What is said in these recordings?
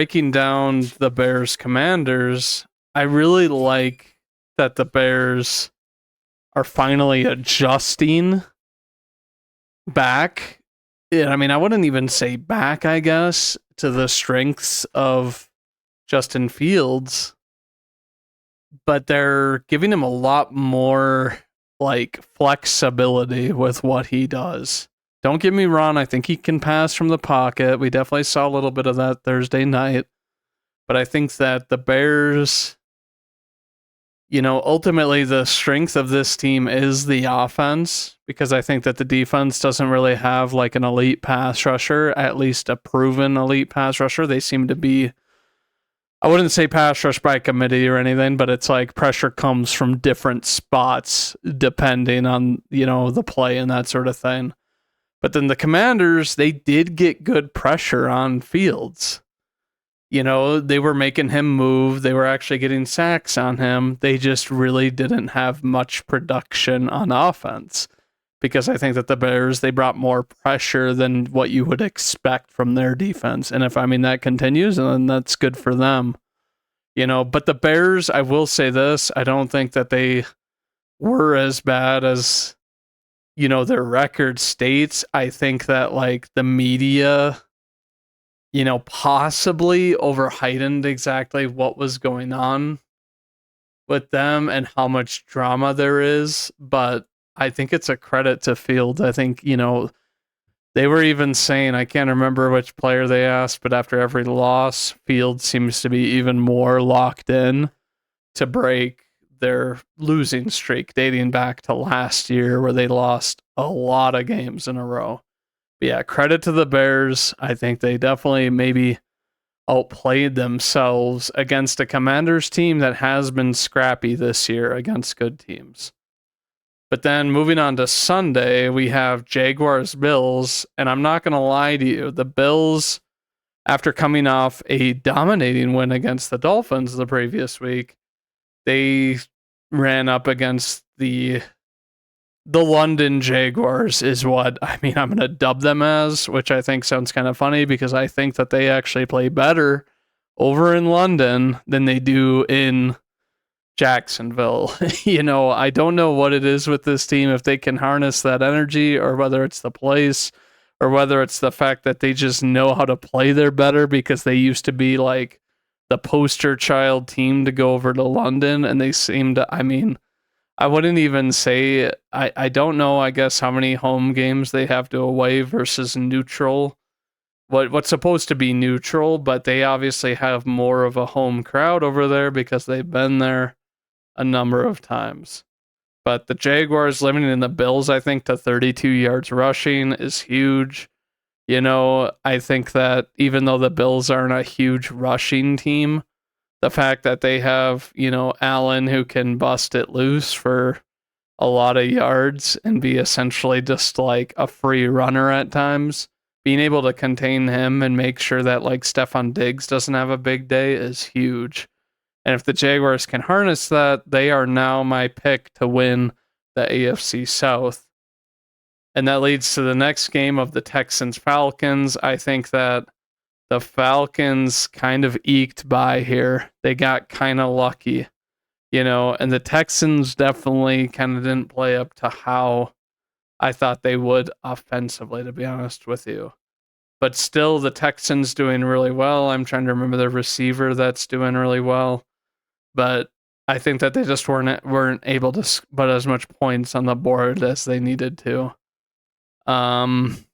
breaking down the Bears Commanders, I really like that the Bears are finally adjusting back. I mean, I wouldn't even say back, I guess, to the strengths of Justin Fields, but they're giving him a lot more like flexibility with what he does. Don't get me wrong, I think he can pass from the pocket. We definitely saw a little bit of that Thursday night, but I think that the Bears, ultimately the strength of this team is the offense because I think that the defense doesn't really have like an elite pass rusher, at least a proven elite pass rusher. They seem to be, I wouldn't say pass rush by committee or anything, but it's like pressure comes from different spots depending on, the play and that sort of thing. But then the Commanders, they did get good pressure on Fields. They were making him move. They were actually getting sacks on him. They just really didn't have much production on offense because I think that the Bears, they brought more pressure than what you would expect from their defense. And if, that continues, then that's good for them. But the Bears, I will say this, I don't think that they were as bad as, their record states. I think that like the media, possibly over-heightened exactly what was going on with them and how much drama there is. But I think it's a credit to Fields. I think, they were even saying, I can't remember which player they asked, but after every loss, Fields seems to be even more locked in to break their losing streak dating back to last year where they lost a lot of games in a row. But yeah, credit to the Bears. I think they definitely maybe outplayed themselves against a Commanders team that has been scrappy this year against good teams. But then moving on to Sunday, we have Jaguars Bills, and I'm not going to lie to you, the Bills, after coming off a dominating win against the Dolphins the previous week, they ran up against the London Jaguars is what I'm going to dub them as, which I think sounds kind of funny because I think that they actually play better over in London than they do in Jacksonville. I don't know what it is with this team, if they can harness that energy or whether it's the place or whether it's the fact that they just know how to play there better because they used to be like the poster child team to go over to London and they seem to, I wouldn't even say, I don't know, I guess, how many home games they have to away versus neutral. What's supposed to be neutral, but they obviously have more of a home crowd over there because they've been there a number of times. But the Jaguars limiting the Bills, I think, to 32 yards rushing is huge. I think that even though the Bills aren't a huge rushing team, the fact that they have, Allen who can bust it loose for a lot of yards and be essentially just like a free runner at times, being able to contain him and make sure that like Stefon Diggs doesn't have a big day is huge. And if the Jaguars can harness that, they are now my pick to win the AFC South. And that leads to the next game of the Texans Falcons. I think that the Falcons kind of eked by here. They got kind of lucky, and the Texans definitely kind of didn't play up to how I thought they would offensively, to be honest with you. But still, the Texans doing really well. I'm trying to remember the receiver that's doing really well. But I think that they just weren't able to put as much points on the board as they needed to. I'm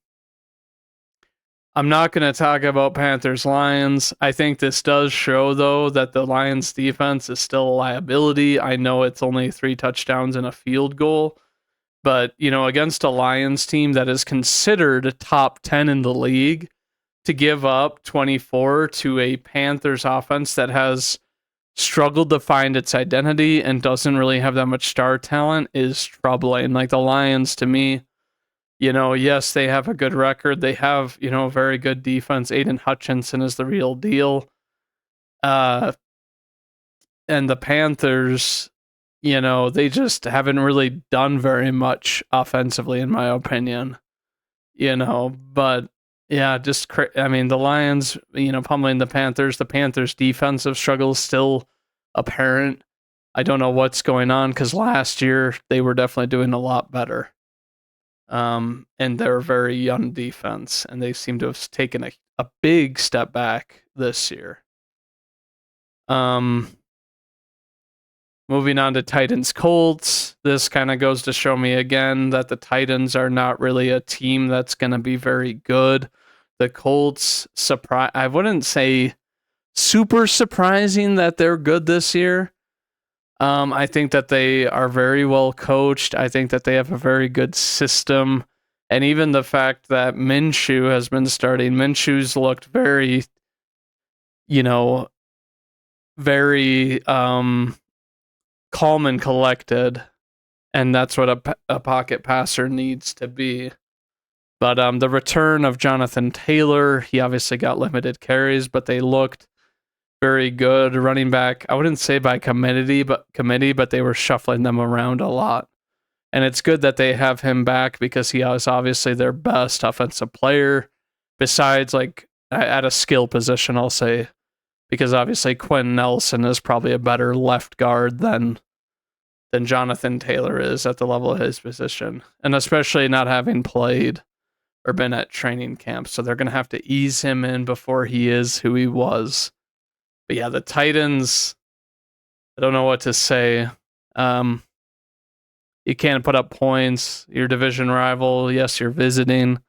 not going to talk about Panthers-Lions. I think this does show, though, that the Lions defense is still a liability. I know it's only 3 touchdowns and a field goal, but, against a Lions team that is considered top 10 in the league, to give up 24 to a Panthers offense that has struggled to find its identity and doesn't really have that much star talent is troubling. Like the Lions, to me, yes, they have a good record. They have, very good defense. Aiden Hutchinson is the real deal. And the Panthers, they just haven't really done very much offensively, in my opinion. But Yeah, I mean, the Lions, pummeling the Panthers. The Panthers' defensive struggle is still apparent. I don't know what's going on because last year they were definitely doing a lot better. And they're very young defense, and they seem to have taken a big step back this year. Moving on to Titans Colts. This kind of goes to show me again that the Titans are not really a team that's going to be very good. The Colts, I wouldn't say super surprising that they're good this year. I think that they are very well coached. I think that they have a very good system. And even the fact that Minshew has been starting, Minshew's looked very, very calm and collected. And that's what a pocket passer needs to be. But the return of Jonathan Taylor, he obviously got limited carries, but they looked very good running back. I wouldn't say by committee, but they were shuffling them around a lot. And it's good that they have him back because he is obviously their best offensive player, besides like at a skill position, I'll say, because obviously Quinn Nelson is probably a better left guard than Jonathan Taylor is at the level of his position, and especially not having played or been at training camp. So they're going to have to ease him in before he is who he was. But yeah, the Titans, I don't know what to say. You can't put up points. Your division rival, yes, you're visiting,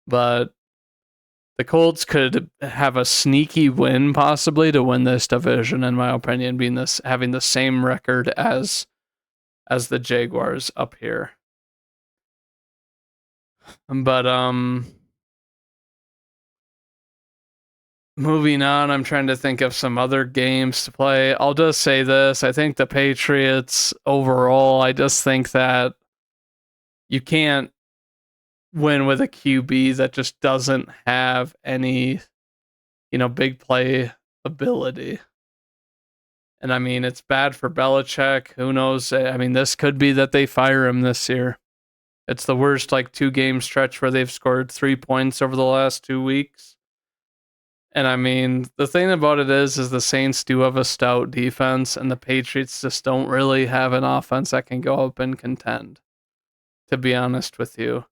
but the Colts could have a sneaky win possibly to win this division, in my opinion, having the same record as the Jaguars up here. But moving on, I'm trying to think of some other games to play. I'll just say this. I think the Patriots overall, I just think that you can't win with a QB that just doesn't have any, big play ability. And I mean, it's bad for Belichick. Who knows? I mean, this could be that they fire him this year. It's the worst 2-game stretch where they've scored 3 points over the last 2 weeks. And I mean, the thing about it is the Saints do have a stout defense, and the Patriots just don't really have an offense that can go up and contend, to be honest with you.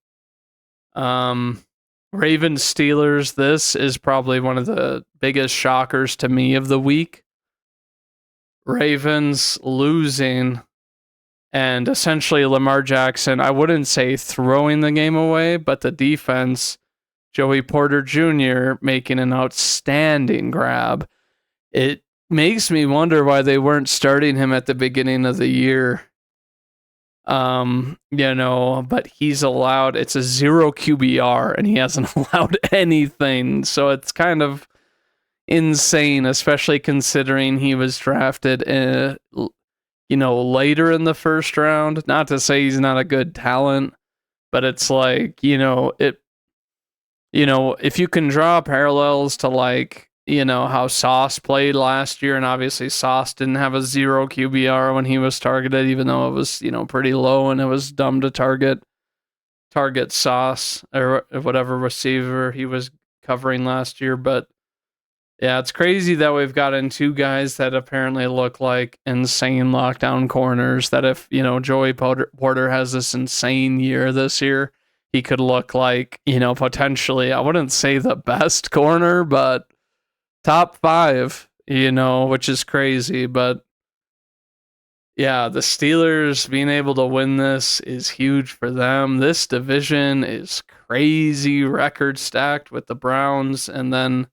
Ravens Steelers, this is probably one of the biggest shockers to me of the week. Ravens losing, and essentially Lamar Jackson, I wouldn't say throwing the game away, but the defense, Joey Porter Jr. making an outstanding grab. It makes me wonder why they weren't starting him at the beginning of the year. But he's allowed, it's a 0 QBR and he hasn't allowed anything. So it's kind of insane, especially considering he was drafted later in the first round. Not to say he's not a good talent, but it's like, if you can draw parallels to how Sauce played last year, and obviously Sauce didn't have a 0 QBR when he was targeted, even though it was, pretty low, and it was dumb to target Sauce or whatever receiver he was covering last year. But yeah, it's crazy that we've gotten 2 guys that apparently look like insane lockdown corners, that if, Joey Porter has this insane year this year, he could look like, potentially, I wouldn't say the best corner, but top 5, which is crazy. But yeah, the Steelers being able to win this is huge for them. This division is crazy record stacked with the Browns, and then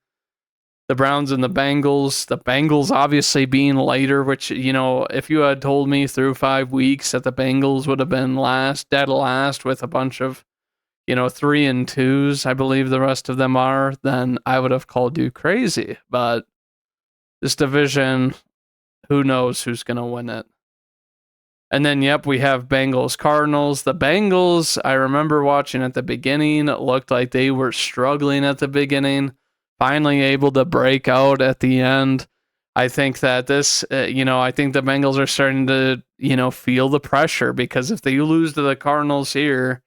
the Browns and the Bengals. The Bengals obviously being later, which, if you had told me through 5 weeks that the Bengals would have been dead last with a bunch of 3 and 2s, I believe the rest of them are, then I would have called you crazy. But this division, who knows who's going to win it. And then, we have Bengals Cardinals. The Bengals, I remember watching at the beginning, it looked like they were struggling at the beginning, finally able to break out at the end. I think that this, I think the Bengals are starting to, feel the pressure, because if they lose to the Cardinals here,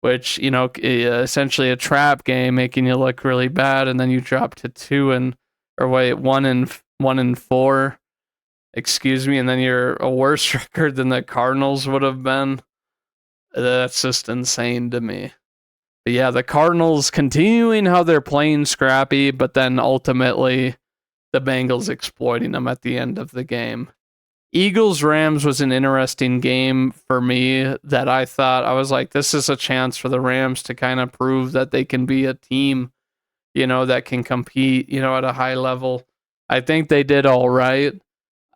which, essentially a trap game, making you look really bad, and then you drop to 1-4, excuse me, and then you're a worse record than the Cardinals would have been. That's just insane to me. But yeah, the Cardinals continuing how they're playing scrappy, but then ultimately the Bengals exploiting them at the end of the game. Eagles-Rams was an interesting game for me that I was like, this is a chance for the Rams to kind of prove that they can be a team, that can compete, at a high level. I think they did all right.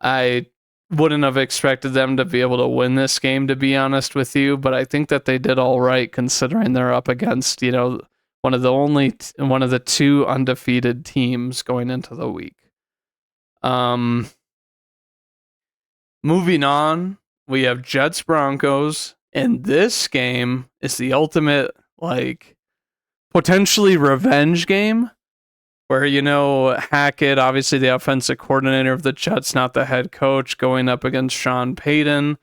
I wouldn't have expected them to be able to win this game, to be honest with you, but I think that they did all right considering they're up against, one of the two undefeated teams going into the week. Moving on, we have Jets Broncos, and this game is the ultimate, potentially revenge game where, Hackett, obviously the offensive coordinator of the Jets, not the head coach, going up against Sean Payton,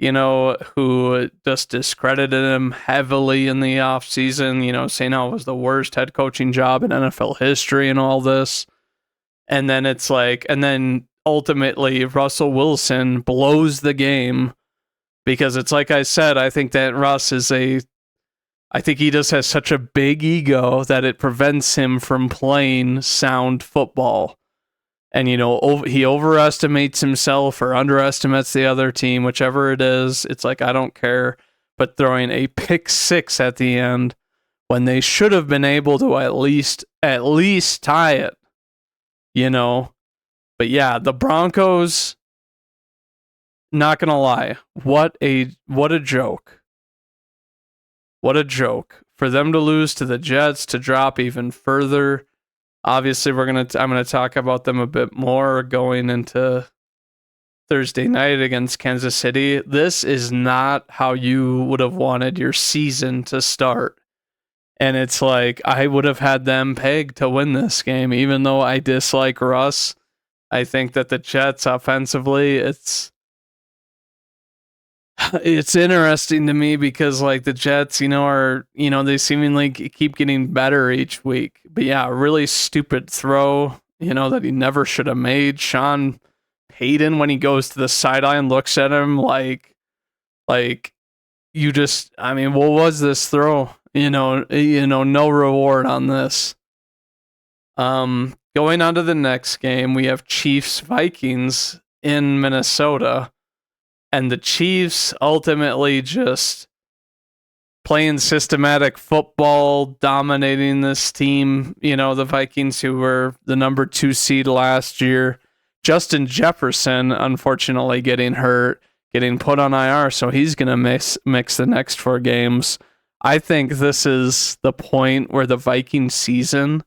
who just discredited him heavily in the offseason, saying how it was the worst head coaching job in NFL history and all this. And then ultimately Russell Wilson blows the game because it's like I said, I think that Russ I think he just has such a big ego that it prevents him from playing sound football. And, he overestimates himself or underestimates the other team, whichever it is. It's like, I don't care. But throwing a pick six at the end when they should have been able to at least tie it, But yeah, the Broncos, not going to lie, what a joke. What a joke for them to lose to the Jets, to drop even further. Obviously, I'm going to talk about them a bit more going into Thursday night against Kansas City. This is not how you would have wanted your season to start. And it's like, I would have had them pegged to win this game, even though I dislike Russ. I think that the Jets offensively, it's interesting to me because the Jets, they seemingly keep getting better each week. But yeah, a really stupid throw, that he never should have made. Sean Payton, when he goes to the sideline, looks at him like you just, what was this throw? No reward on this. Going on to the next game, we have Chiefs Vikings in Minnesota. And the Chiefs ultimately just playing systematic football, dominating this team. The Vikings, who were the number 2 seed last year. Justin Jefferson, unfortunately, getting hurt, getting put on IR, so he's going to mix the next 4 games. I think this is the point where the Viking season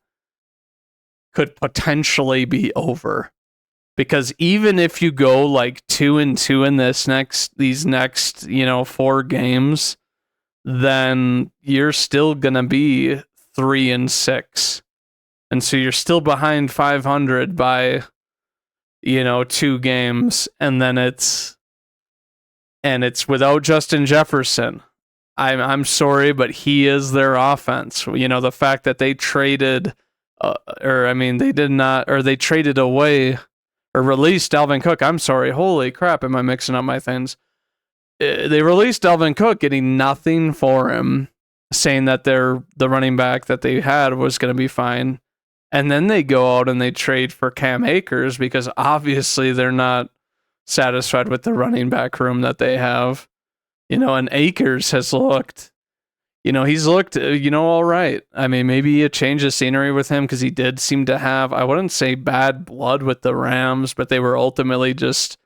could potentially be over. Because even if you go 2-2 in these next 4 games, then you're still gonna be 3-6, and so you're still behind 500 by 2 games, and then it's without Justin Jefferson. I'm sorry, but he is their offense. The fact that they traded, they traded away. Or released Dalvin Cook. I'm sorry. Holy crap, am I mixing up my things? They released Dalvin Cook, getting nothing for him, saying that the running back that they had was going to be fine. And then they go out and they trade for Cam Akers because obviously they're not satisfied with the running back room that they have. And Akers has looked, he's looked, all right. Maybe a change of scenery with him because he did seem to have, I wouldn't say bad blood with the Rams, but they were ultimately just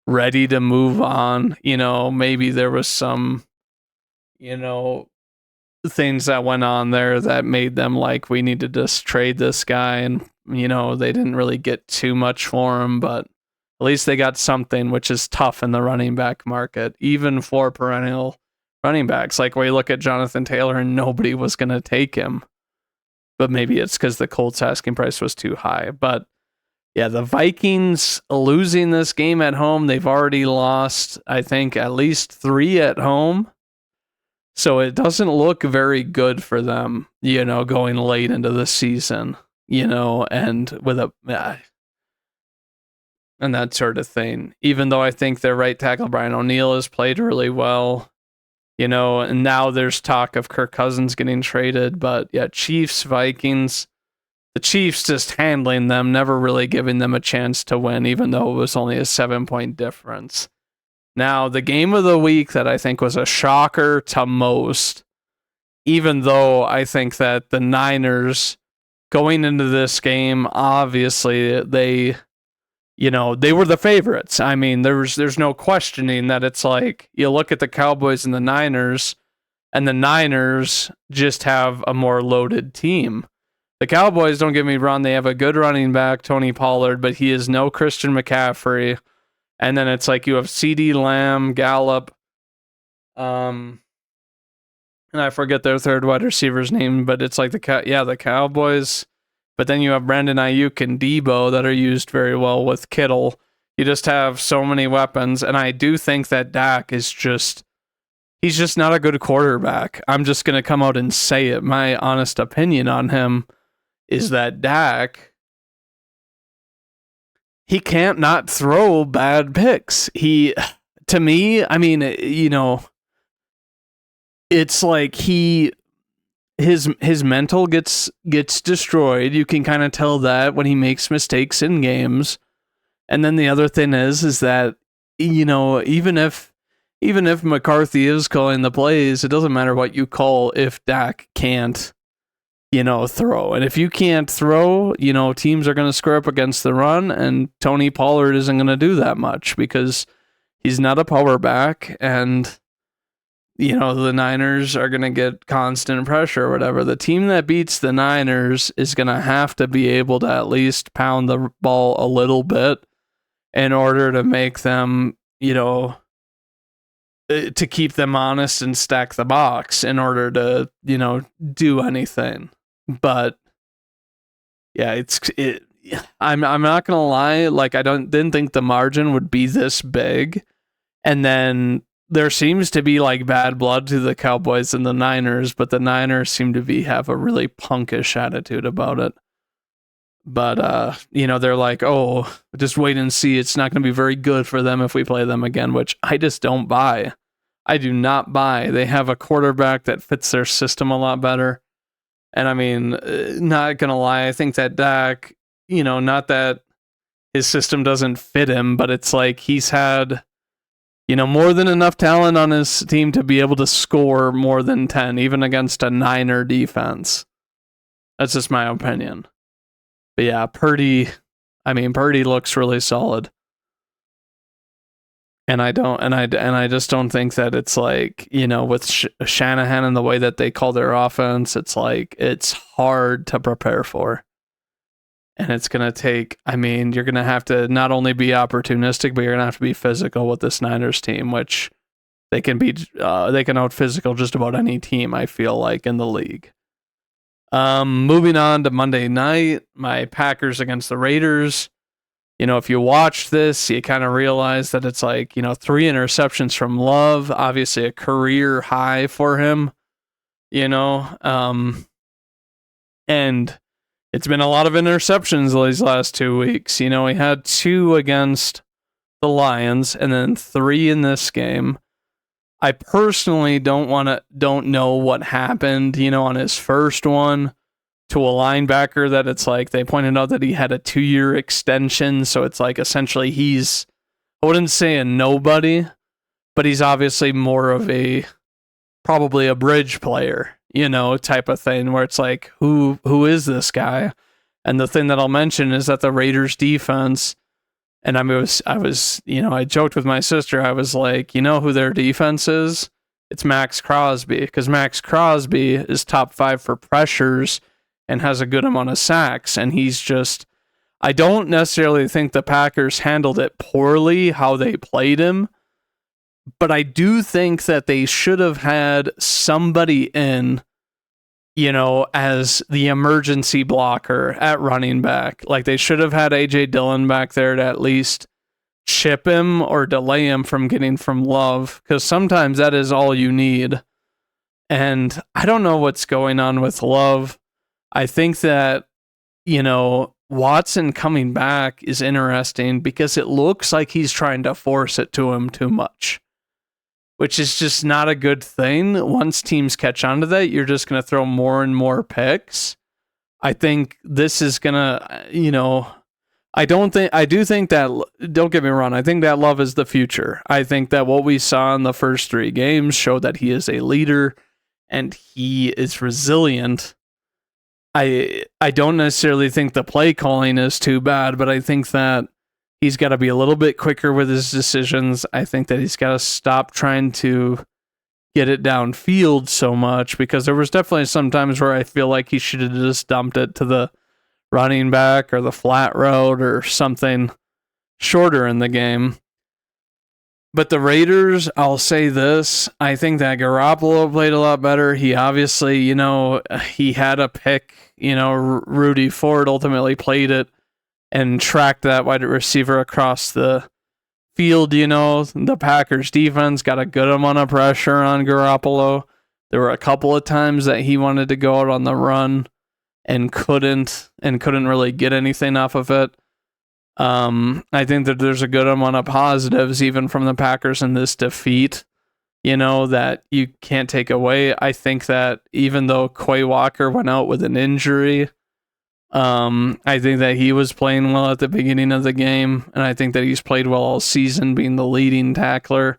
ready to move on. Maybe there was some, things that went on there that made them we need to just trade this guy. And, they didn't really get too much for him, but at least they got something, which is tough in the running back market, even for perennial running backs. Where you look at Jonathan Taylor and nobody was going to take him. But maybe it's because the Colts asking price was too high. But yeah, the Vikings losing this game at home. They've already lost, I think, at least 3 at home. So it doesn't look very good for them, going late into the season, and with and that sort of thing. Even though I think their right tackle, Brian O'Neill, has played really well, and now there's talk of Kirk Cousins getting traded. But yeah, Chiefs, Vikings, the Chiefs just handling them, never really giving them a chance to win, even though it was only a 7-point difference. Now, the game of the week that I think was a shocker to most, even though I think that the Niners going into this game, obviously they were the favorites. I mean, there's no questioning that it's like you look at the Cowboys and the Niners just have a more loaded team. The Cowboys, don't get me wrong, they have a good running back, Tony Pollard, but he is no Christian McCaffrey. And then it's like you have CeeDee Lamb, Gallup, and I forget their third wide receiver's name, but it's like the Cowboys. But then you have Brandon Ayuk and Debo that are used very well with Kittle. You just have so many weapons, and I do think that Dak he's just not a good quarterback. I'm just going to come out and say it. My honest opinion on him is that Dak, he can't not throw bad picks. To me, I mean, it's like his mental gets destroyed. You can kind of tell that when he makes mistakes in games. And then the other thing is that, even if McCarthy is calling the plays, it doesn't matter what you call if Dak can't, throw. And if you can't throw, teams are going to square up against the run, and Tony Pollard isn't going to do that much because he's not a power back, and the Niners are going to get constant pressure or whatever. The team that beats the Niners is going to have to be able to at least pound the ball a little bit in order to make them, to keep them honest and stack the box in order to, do anything. But yeah, I'm not going to lie. Like, didn't think the margin would be this big. And then there seems to be like bad blood to the Cowboys and the Niners, but the Niners seem to have a really punkish attitude about it. But, they're like, oh, just wait and see. It's not going to be very good for them if we play them again, which I just don't buy. I do not buy. They have a quarterback that fits their system a lot better. And I mean, not going to lie, I think that Dak, not that his system doesn't fit him, but it's like he's had, more than enough talent on his team to be able to score more than 10, even against a Niner defense. That's just my opinion. But yeah, Purdy looks really solid. And I just don't think that it's like, with Shanahan and the way that they call their offense, it's like, it's hard to prepare for. And it's going to take, you're going to have to not only be opportunistic, but you're going to have to be physical with this Niners team, which they can out physical just about any team, I feel like, in the league. Moving on to Monday night, my Packers against the Raiders. If you watch this, you kind of realize that it's like, 3 interceptions from Love, obviously a career high for him, and it's been a lot of interceptions these last 2 weeks. He had 2 against the Lions and then 3 in this game. I personally don't know what happened, on his first one to a linebacker, that it's like they pointed out that he had a 2-year extension. So it's like essentially I wouldn't say a nobody, but he's obviously more of probably a bridge player, type of thing, where it's like, who is this guy? And the thing that I'll mention is that the Raiders defense, and I joked with my sister, I was like, who their defense is? It's Max Crosby, because Max Crosby is top 5 for pressures and has a good amount of sacks. And I don't necessarily think the Packers handled it poorly, how they played him, but I do think that they should have had somebody in, as the emergency blocker at running back. Like, they should have had AJ Dillon back there to at least chip him or delay him from getting from Love, because sometimes that is all you need. And I don't know what's going on with Love. I think that, Watson coming back is interesting because it looks like he's trying to force it to him too much, which is just not a good thing. Once teams catch on to that, you're just going to throw more and more picks. I think this is going to, I do think that, don't get me wrong, I think that Love is the future. I think that what we saw in the first 3 games showed that he is a leader and he is resilient. I don't necessarily think the play calling is too bad, but I think that he's got to be a little bit quicker with his decisions. I think that he's got to stop trying to get it downfield so much, because there was definitely some times where I feel like he should have just dumped it to the running back or the flat route or something shorter in the game. But the Raiders, I'll say this, I think that Garoppolo played a lot better. He obviously, he had a pick, Rudy Ford ultimately played it and tracked that wide receiver across the field. The Packers defense got a good amount of pressure on Garoppolo. There were a couple of times that he wanted to go out on the run and couldn't really get anything off of it. I think that there's a good amount of positives even from the Packers in this defeat, that you can't take away. I think that even though Quay Walker went out with an injury, I think that he was playing well at the beginning of the game, and I think that he's played well all season, being the leading tackler,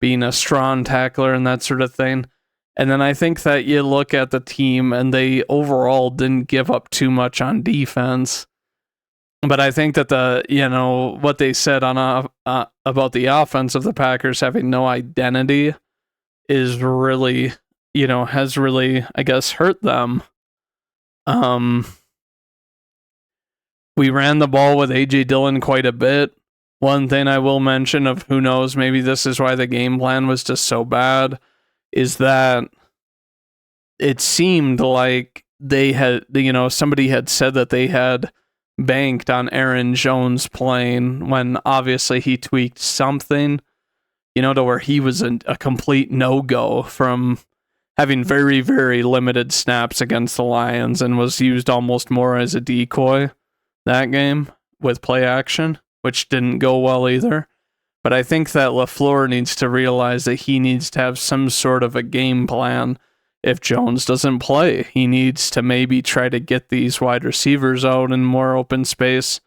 being a strong tackler, and that sort of thing. And then I think that you look at the team, and they overall didn't give up too much on defense. But I think that what they said on about the offense of the Packers having no identity is really, has really, I guess, hurt them. We ran the ball with A.J. Dillon quite a bit. One thing I will mention, of who knows, maybe this is why the game plan was just so bad, is that it seemed like they had, somebody had said that they had banked on Aaron Jones playing, when obviously he tweaked something, to where he was a complete no-go from having very, very limited snaps against the Lions and was used almost more as a decoy that game with play action, which didn't go well either. But I think that LaFleur needs to realize that he needs to have some sort of a game plan. If Jones doesn't play, he needs to maybe try to get these wide receivers out in more open space,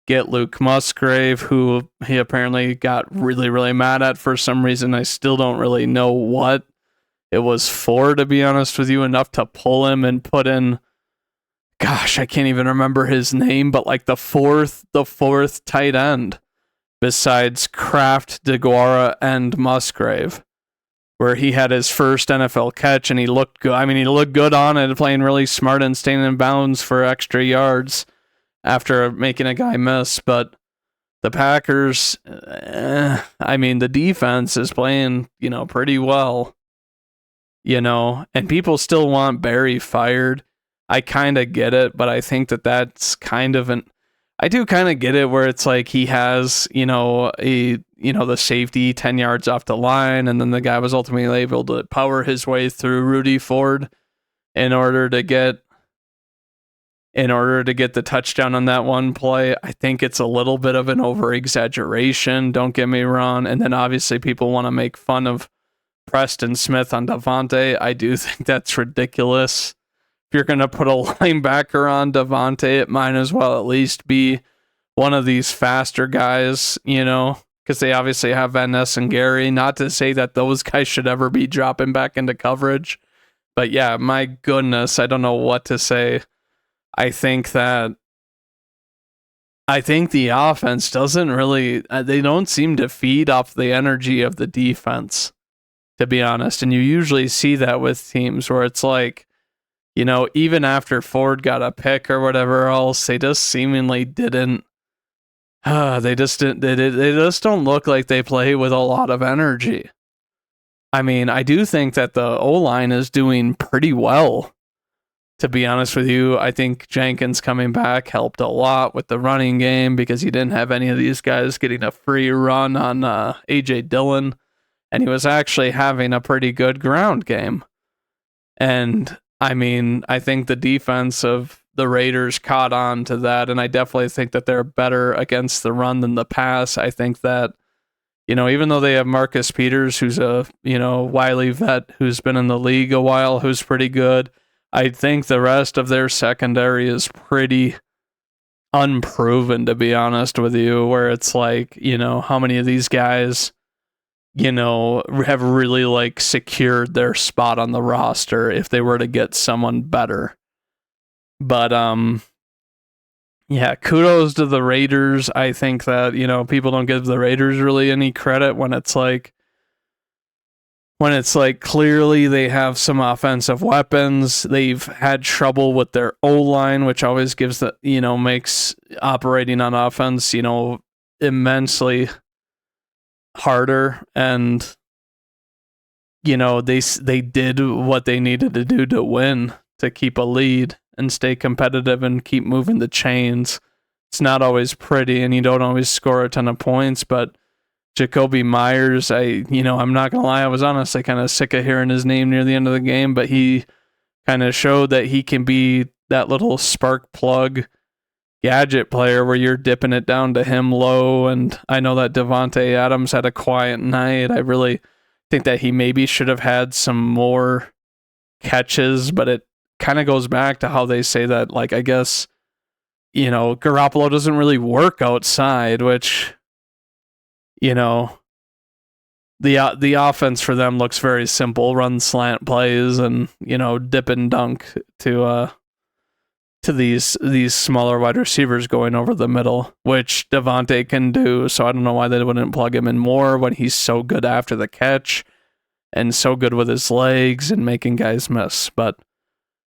get Luke Musgrave, who he apparently got really, really mad at for some reason. I still don't really know what it was for, to be honest with you, enough to pull him and put in, gosh, I can't even remember his name, but like the fourth tight end besides Kraft, DeGuara, and Musgrave, where he had his first NFL catch and he looked good. I mean, he looked good on it, playing really smart and staying in bounds for extra yards after making a guy miss. But the Packers, the defense is playing, pretty well, and people still want Barry fired. I kind of get it, but I think that that's kind of I do kind of get it, where it's like he has, the safety 10 yards off the line, and then the guy was ultimately able to power his way through Rudy Ford in order to get the touchdown on that one play. I think it's a little bit of an over-exaggeration, don't get me wrong. And then obviously people want to make fun of Preston Smith on Davante. I do think that's ridiculous. If you're going to put a linebacker on Davante, it might as well at least be one of these faster guys, because they obviously have Van Ness and Gary. Not to say that those guys should ever be dropping back into coverage. But yeah, my goodness, I don't know what to say. I think the offense doesn't really, they don't seem to feed off the energy of the defense, to be honest. And you usually see that with teams where it's like, even after Ford got a pick or whatever else, they just seemingly didn't. They just don't look like they play with a lot of energy. I mean, I do think that the O-line is doing pretty well, to be honest with you. I think Jenkins coming back helped a lot with the running game, because he didn't have any of these guys getting a free run on A.J. Dillon, and he was actually having a pretty good ground game. And I mean, I think the defense of the Raiders caught on to that, and I definitely think that they're better against the run than the pass. I think that, even though they have Marcus Peters, who's a, wily vet who's been in the league a while, who's pretty good, I think the rest of their secondary is pretty unproven, to be honest with you, where it's like, how many of these guys, have really like secured their spot on the roster if they were to get someone better. But yeah, kudos to the Raiders. I think that, people don't give the Raiders really any credit when it's like clearly they have some offensive weapons. They've had trouble with their O-line, which always gives makes operating on offense, immensely harder. And they did what they needed to do to win, to keep a lead and stay competitive and keep moving the chains. It's not always pretty, and you don't always score a ton of points, but Jakobi Meyers, I'm not gonna lie, I was honestly kind of sick of hearing his name near the end of the game, but he kind of showed that he can be that little spark plug gadget player where you're dipping it down to him low. And I know that Davante Adams had a quiet night. I really think that he maybe should have had some more catches, but it kind of goes back to how they say that, like, I guess, Garoppolo doesn't really work outside, which, the offense for them looks very simple: run slant plays and dip and dunk to these smaller wide receivers going over the middle, which Davante can do. So I don't know why they wouldn't plug him in more when he's so good after the catch and so good with his legs and making guys miss. But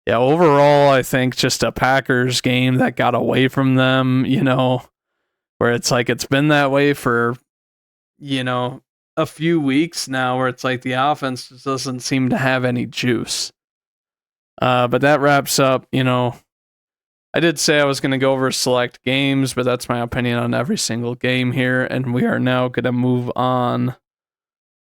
yeah, overall, I think just a Packers game that got away from them, where it's like it's been that way for, a few weeks now, where it's like the offense just doesn't seem to have any juice. But that wraps up, I did say I was going to go over select games, but that's my opinion on every single game here. And we are now going to move on